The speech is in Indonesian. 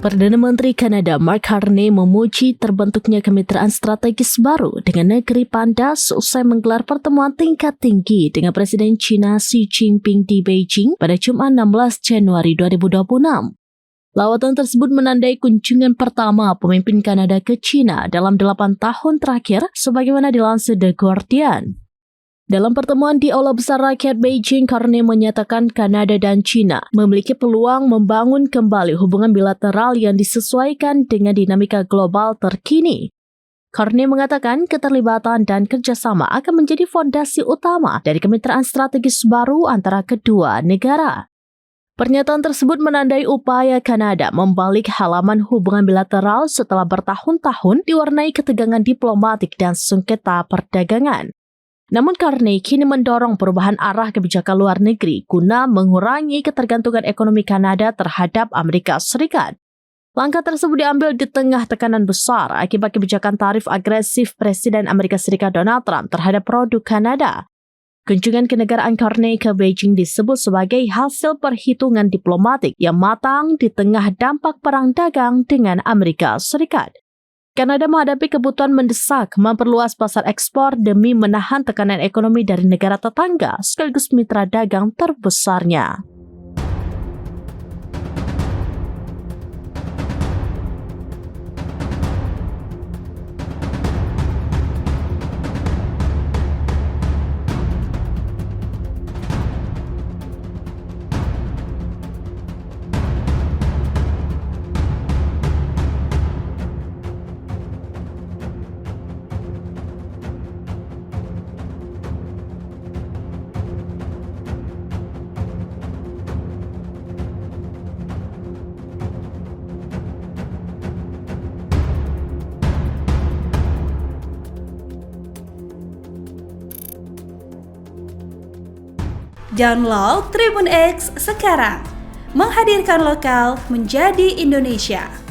Perdana Menteri Kanada Mark Carney memuji terbentuknya kemitraan strategis baru dengan negeri panda seusai menggelar pertemuan tingkat tinggi dengan Presiden China Xi Jinping di Beijing pada Jumat 16 Januari 2026. Lawatan tersebut menandai kunjungan pertama pemimpin Kanada ke China dalam 8 tahun terakhir, sebagaimana dilansir The Guardian. Dalam pertemuan di Aula Besar Rakyat Beijing, Carney menyatakan Kanada dan China memiliki peluang membangun kembali hubungan bilateral yang disesuaikan dengan dinamika global terkini. Carney mengatakan keterlibatan dan kerjasama akan menjadi fondasi utama dari kemitraan strategis baru antara kedua negara. Pernyataan tersebut menandai upaya Kanada membalik halaman hubungan bilateral setelah bertahun-tahun diwarnai ketegangan diplomatik dan sengketa perdagangan. Namun Carney kini mendorong perubahan arah kebijakan luar negeri guna mengurangi ketergantungan ekonomi Kanada terhadap Amerika Serikat. Langkah tersebut diambil di tengah tekanan besar akibat kebijakan tarif agresif Presiden Amerika Serikat Donald Trump terhadap produk Kanada. Kunjungan kenegaraan Carney ke Beijing disebut sebagai hasil perhitungan diplomatik yang matang di tengah dampak perang dagang dengan Amerika Serikat. Kanada menghadapi kebutuhan mendesak memperluas pasar ekspor demi menahan tekanan ekonomi dari negara tetangga sekaligus mitra dagang terbesarnya. Download Tribun X sekarang, menghadirkan lokal menjadi Indonesia.